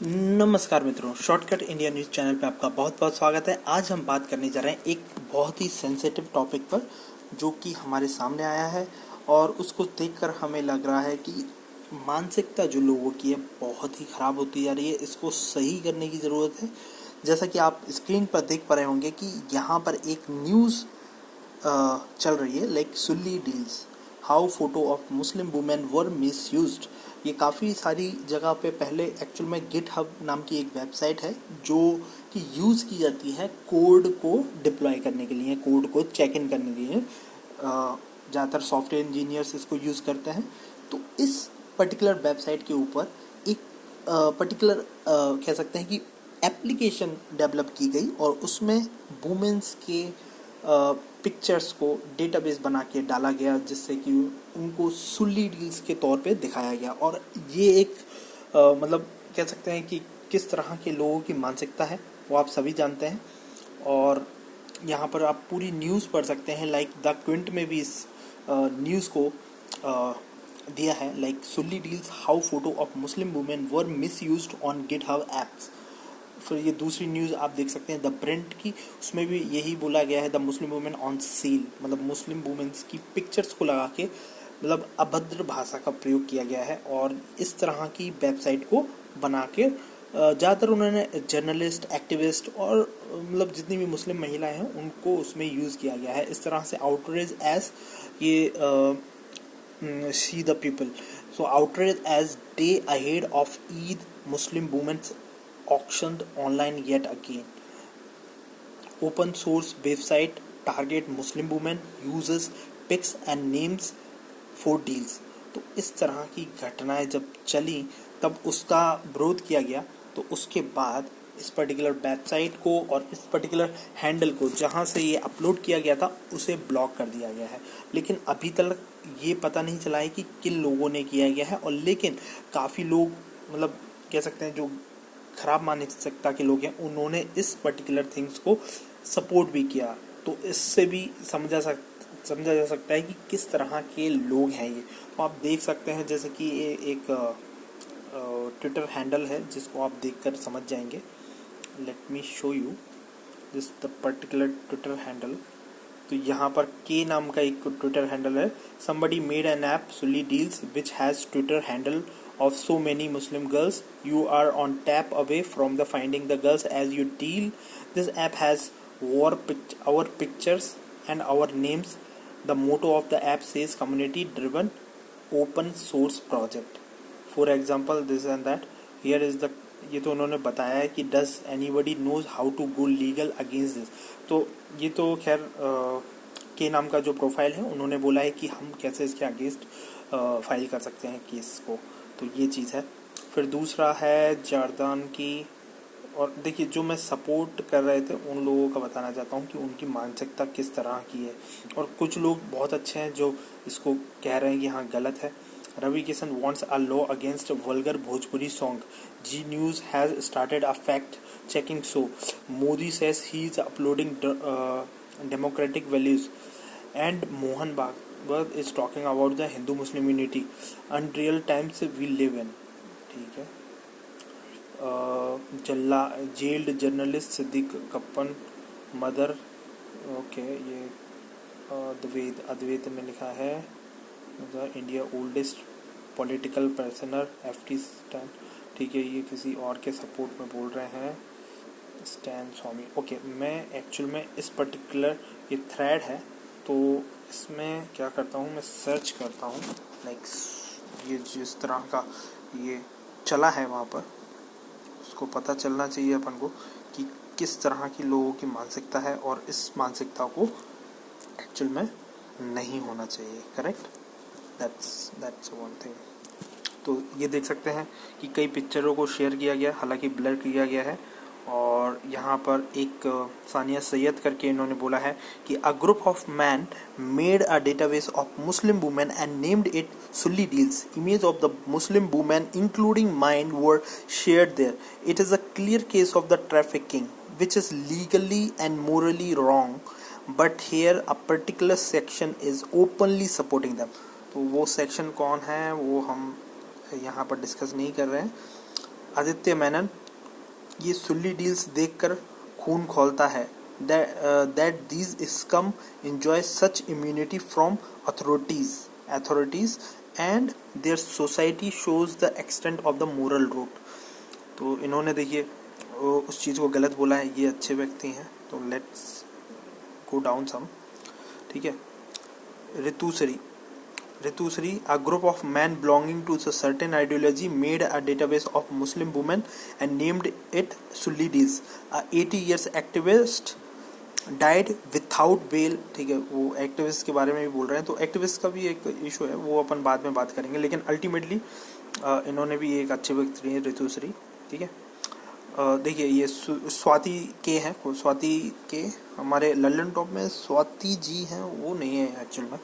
नमस्कार मित्रों, shortcut India news channel पे आपका बहुत बहुत स्वागत है। आज हम बात करने जा रहे हैं एक बहुत ही सेंसिटिव टॉपिक पर, जो कि हमारे सामने आया है और उसको देखकर हमें लग रहा है कि मानसिकता जो लोगों की है बहुत ही ख़राब होती जा रही है। इसको सही करने की ज़रूरत है। जैसा कि आप स्क्रीन पर देख पा रहे होंगे कि यहाँ पर एक न्यूज़ चल रही है, like Sulli deals, how photo of Muslim women were misused. ये काफ़ी सारी जगह पे पहले एक्चुअल में गिट हब नाम की एक वेबसाइट है जो कि यूज़ की जाती है कोड को डिप्लॉय करने के लिए, कोड को चेक इन करने के लिए। ज़्यादातर सॉफ्टवेयर इंजीनियर्स इसको यूज़ करते हैं। तो इस पर्टिकुलर वेबसाइट के ऊपर एक पर्टिकुलर कह सकते हैं कि एप्लीकेशन डेवलप की गई और उसमें वुमेन्स के पिक्चर्स को डेटाबेस बना के डाला गया, जिससे कि उनको सुल्ली डील्स के तौर पे दिखाया गया। और ये एक मतलब कह सकते हैं कि किस तरह के लोगों की मानसिकता है वो आप सभी जानते हैं। और यहाँ पर आप पूरी न्यूज़ पढ़ सकते हैं, लाइक द क्विंट में भी इस न्यूज़ को दिया है, like Sulli deals how photo of Muslim women were miss use on GitHub apps. फिर ये दूसरी न्यूज़ आप देख सकते हैं द प्रिंट की, उसमें भी यही बोला गया है, the Muslim women on sale, मतलब मुस्लिम वुमेन्स की पिक्चर्स को लगा के मतलब अभद्र भाषा का प्रयोग किया गया है। और इस तरह की वेबसाइट को बना के ज़्यादातर उन्होंने जर्नलिस्ट, एक्टिविस्ट और मतलब जितनी भी मुस्लिम महिलाएं हैं उनको उसमें यूज़ किया गया है। इस तरह से आउटरीच एज ये see the people, so outreach as day ahead of Eid, Muslim women's auctioned online yet again. Open source website target Muslim women, uses pics and names for deals. तो इस तरह की घटनाएं जब चली तब उसका विरोध किया गया। तो उसके बाद इस पर्टिकुलर वेबसाइट को और इस पर्टिकुलर हैंडल को जहां से ये अपलोड किया गया था उसे ब्लॉक कर दिया गया है। लेकिन अभी तक ये पता नहीं चला है कि किन लोगों ने किया गया है। और लेकिन काफ़ी लोग मतलब कह सकते हैं जो खराब मानसिकता के लोग हैं उन्होंने इस पर्टिकुलर थिंग्स को सपोर्ट भी किया। तो इससे भी समझा जा सकता है कि किस तरह के लोग हैं ये। तो आप देख सकते हैं जैसे कि ये एक ट्विटर हैंडल है जिसको आप देखकर समझ जाएंगे। Let me show you this the particular Twitter handle. तो यहाँ पर के नाम का एक ट्विटर हैंडल है, somebody made an app Sulli Deals which has Twitter handle of so many Muslim girls. You are on tap away from the finding the girls as you deal. This app has our pictures and our names. The motto of the app says community driven open source project. For example this and that. Here is the, ये तो उन्होंने बताया है कि does anybody knows how to go legal against this. तो ये तो खैर के नाम का जो प्रोफाइल है उन्होंने बोला है कि हम कैसे इसके अगेंस्ट फाइल कर सकते हैं केस को। तो ये चीज़ है। फिर दूसरा है जर्दान की। और देखिए जो मैं सपोर्ट कर रहे थे उन लोगों का बताना चाहता हूँ कि उनकी मानसिकता किस तरह की है। और कुछ लोग बहुत अच्छे हैं जो इसको कह रहे हैं कि हाँ गलत है। Ravi Kishan wants a law against vulgar Bhojpuri song. G News has started a fact-checking show. Modi says he is uploading democratic values. And Mohan Bhagwat is talking about the Hindu-Muslim unity. Unreal times we live in. ठीक है। Jailed journalist Siddique Kappan mother, okay ये अद्वैत में लिखा है the India oldest political prisoner FT Stan. ठीक है, ये किसी और के सपोर्ट में बोल रहे हैं, स्टैन स्वामी। ओके, मैं एक्चुअल में इस पर्टिकुलर ये थ्रेड है तो इसमें क्या करता हूँ, मैं सर्च करता हूँ, लाइक ये जिस तरह का ये चला है वहाँ पर उसको पता चलना चाहिए अपन को कि किस तरह की लोगों की मानसिकता है और इस मानसिकता को एक्चुअल में नहीं होना चाहिए। Correct, that's one thing. तो ये देख सकते हैं कि कई पिक्चरों को शेयर किया गया, हालांकि ब्लर किया गया है। और यहाँ पर एक सानिया सैयद करके इन्होंने बोला है कि a group of man made a database of Muslim women and named it Sulli deals. Images of the Muslim women including mine were shared there. It is a clear case of the trafficking which is legally and morally wrong, but here a particular section is openly supporting them. तो वो section कौन है वो हम यहाँ पर discuss नहीं कर रहे हैं। आदित्य मेनन, ये सुल्ली डील्स देखकर खून खौलता है that these scum enjoy such immunity from authorities and their society shows the extent of the moral root। तो इन्होंने देखिए उस चीज़ को गलत बोला है, ये अच्छे व्यक्ति हैं, तो लेट्स गो डाउन सम। ठीक है। Ritusri, a group of men belonging to a certain ideology, made a database of Muslim women and named it Sulli Deals। A 80 years activist died without bail। ठीक है, वो activist के बारे में भी बोल रहे हैं, तो एक्टिविस्ट का भी एक इशू है, वो अपन बाद में बात करेंगे, लेकिन अल्टीमेटली इन्होंने भी एक अच्छे व्यक्ति हैं ऋतुश्री। ठीक है। देखिए ये स्वाति के हैं, स्वाति के हमारे लल्लन टॉप में स्वाति जी हैं, वो नहीं है एक्चुअल में,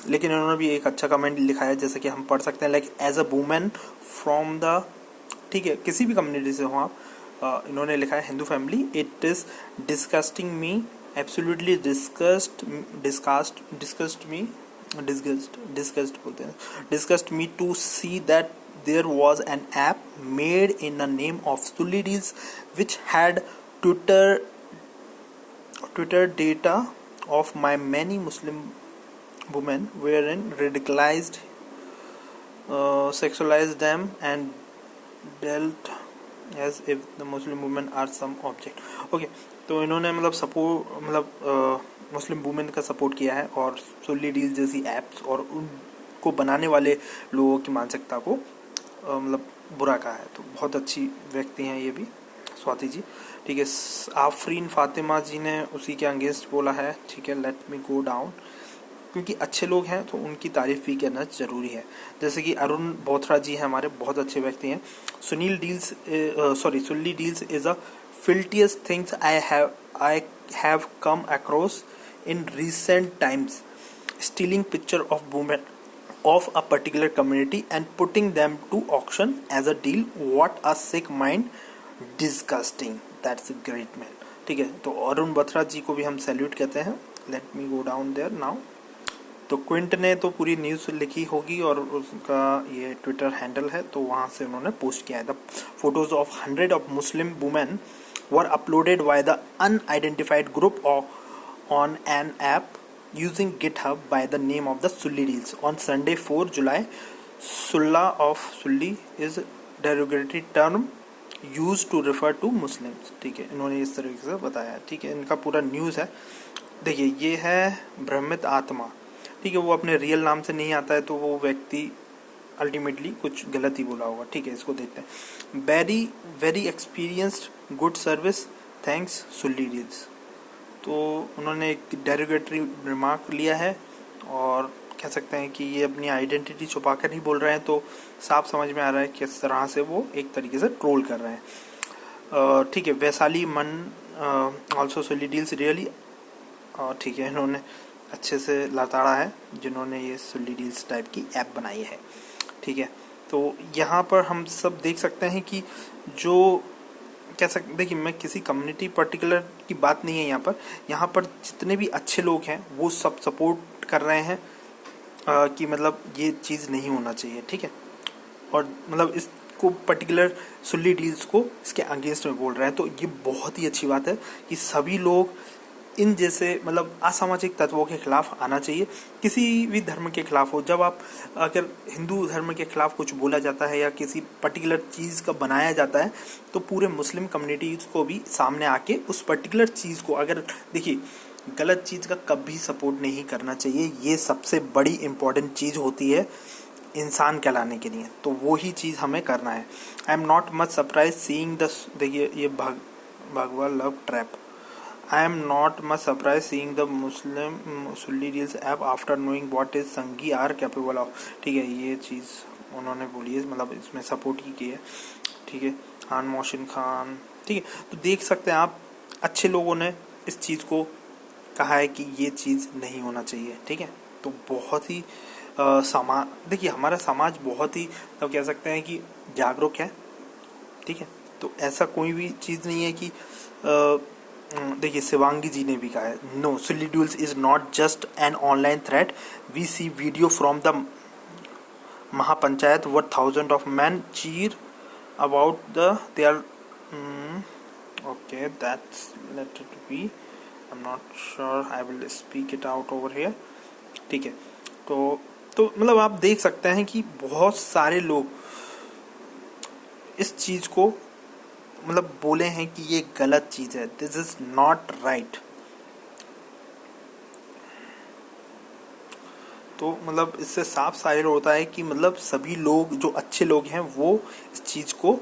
लेकिन इन्होंने भी एक अच्छा कमेंट लिखा है, जैसे कि हम पढ़ सकते हैं, like as a women from the, ठीक है, किसी भी कम्युनिटी से हो आप, इन्होंने लिखा है Hindu family, it is disgusting me, absolutely disgust बोलते हैं, disgust me to see that there was an app made in the name of Sulli Deals which had Twitter data of my many Muslim women wherein radicalized, sexualized them and dealt as if the Muslim women are some object। okay, तो इन्होंने मतलब support मतलब Muslim women का support किया है और Sulli deal जैसी apps और उनको बनाने वाले लोगों की मानसिकता को मतलब बुरा कहा है। तो बहुत अच्छी व्यक्ति हैं ये भी स्वाति जी। ठीक है। आफरीन फातिमा जी ने उसी के अगेंस्ट बोला है। ठीक है, लेट मी गो डाउन, क्योंकि अच्छे लोग हैं तो उनकी तारीफ भी करना जरूरी है। जैसे कि अरुण बोथरा जी हैं हमारे, बहुत अच्छे व्यक्ति हैं। Sulli deals is a filthiest things I have come across in recent times, stealing picture of women of a particular community and putting them to auction as a deal। What a sick mind, disgusting, that's a great man। ठीक है, तो अरुण बथरा जी को भी हम salute कहते हैं। Let me go down there now. तो Quint ने तो पूरी न्यूज़ लिखी होगी और उसका ये ट्विटर हैंडल है, तो वहाँ से उन्होंने पोस्ट किया है। The photos of 100 of Muslim women were uploaded by the unidentified group on an app using GitHub by the name of the Sulli Deals on Sunday 4 July। Sulla of Sulli is derogatory term used to refer to Muslims। ठीक है, इन्होंने इस तरीके से बताया। ठीक है, इनका पूरा न्यूज़ है। देखिए ये है ब्रह्मित आत्मा। ठीक है, वो अपने रियल नाम से नहीं आता है, तो वो व्यक्ति अल्टीमेटली कुछ गलत ही बोला होगा। ठीक है, इसको देखते हैं। Very experienced, good service, thanks Sulli deals. तो उन्होंने एक डेरोगेटरी रिमार्क लिया है और कह सकते हैं कि ये अपनी आइडेंटिटी छुपा कर ही बोल रहे हैं, तो साफ समझ में आ रहा है किस तरह से वो एक तरीके से ट्रोल कर रहे हैं। ठीक है, वैशाली मन ऑल्सो सुल्ली डील्स रियली। ठीक है, इन्होंने अच्छे से लताड़ा है जिन्होंने ये सुल्ली डील्स टाइप की ऐप बनाई है। ठीक है, तो यहाँ पर हम सब देख सकते हैं कि जो कह सकते, देखिए मैं किसी कम्युनिटी पर्टिकुलर की बात नहीं है यहाँ पर जितने भी अच्छे लोग हैं वो सब सपोर्ट कर रहे हैं कि मतलब ये चीज़ नहीं होना चाहिए। ठीक है, और मतलब इसको पर्टिकुलर सुल्ली डील्स को इसके अगेंस्ट में बोल रहे हैं, तो ये बहुत ही अच्छी बात है कि सभी लोग इन जैसे मतलब असामाजिक तत्वों के खिलाफ आना चाहिए, किसी भी धर्म के खिलाफ हो। जब आप अगर हिंदू धर्म के खिलाफ कुछ बोला जाता है या किसी पर्टिकुलर चीज़ का बनाया जाता है, तो पूरे मुस्लिम कम्युनिटीज़ को भी सामने आके उस पर्टिकुलर चीज़ को, अगर देखिए गलत चीज़ का कभी सपोर्ट नहीं करना चाहिए। ये सबसे बड़ी इम्पोर्टेंट चीज़ होती है इंसान कहलाने के लिए, तो वो ही चीज़ हमें करना है। I am not much surprise seeing the, देखिए ये भगवा love trap. I am not much surprised seeing the Muslim Sulli Deals app after knowing what is संगी are capable of। ठीक है, ये चीज़ उन्होंने बोली है, मतलब इसमें सपोर्ट ही की है। ठीक है, खान मोहसिन खान। ठीक है, तो देख सकते हैं आप अच्छे लोगों ने इस चीज़ को कहा है कि ये चीज़ नहीं होना चाहिए। ठीक है, तो बहुत ही देखिए हमारा समाज बहुत ही तो कह सकते हैं कि जागरूक है। ठीक है, तो ऐसा कोई भी चीज़ नहीं है कि देखिए शिवांगी जी ने भी कहा है, no Sulli deals is not just an online threat, we see video from the mahapanchayat where thousand of man cheer about the their okay, that's let it be. I'm not sure I will speak it out over here. ठीक है, तो मतलब आप देख सकते हैं कि बहुत सारे लोग इस चीज को मतलब बोले हैं कि ये गलत चीज है, दिस इज नॉट राइट। तो मतलब इससे साफ जाहिर होता है कि मतलब सभी लोग जो अच्छे लोग हैं वो इस चीज को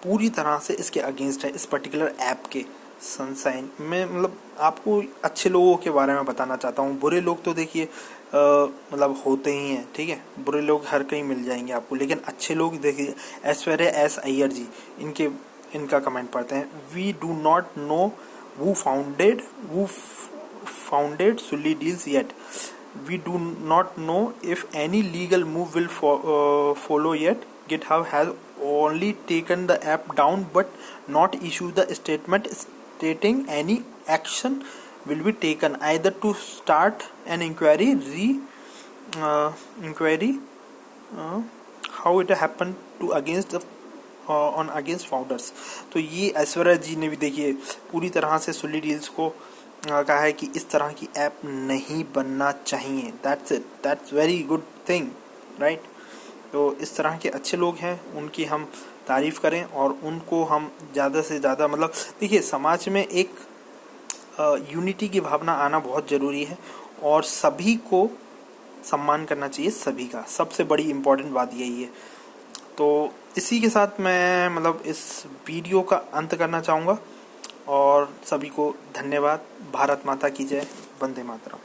पूरी तरह से इसके अगेंस्ट है, इस पर्टिकुलर ऐप के। सनशाइन में मतलब आपको अच्छे लोगों के बारे में बताना चाहता हूँ। बुरे लोग तो देखिए मतलब होते ही हैं, ठीक है, बुरे लोग हर कहीं मिल जाएंगे आपको, लेकिन अच्छे लोग देखिए ऐश्वर्या एस अय्यर जी, इनका कमेंट पढ़ते हैं। We do not know who founded Sully Deals yet. We do not know if any legal move will follow yet. GitHub has only taken the app down but not issued the statement stating any action will be taken either to start an inquiry, how it happened to against the on against founders. तो ये ऐश्वर्या जी ने भी देखिए पूरी तरह से Sulli deals को कहा है कि इस तरह की ऐप नहीं बनना चाहिए। That's it, that's very good thing, right. तो इस तरह के अच्छे लोग हैं, उनकी हम तारीफ करें और उनको हम ज़्यादा से ज़्यादा मतलब देखिए समाज में एक यूनिटी की भावना आना बहुत ज़रूरी है और सभी को सम्मान करना चाहिए, सभी का। सबसे बड़ी इम्पोर्टेंट बात यही है। तो इसी के साथ मैं मतलब इस वीडियो का अंत करना चाहूँगा और सभी को धन्यवाद। भारत माता की जय, वंदे मातरम।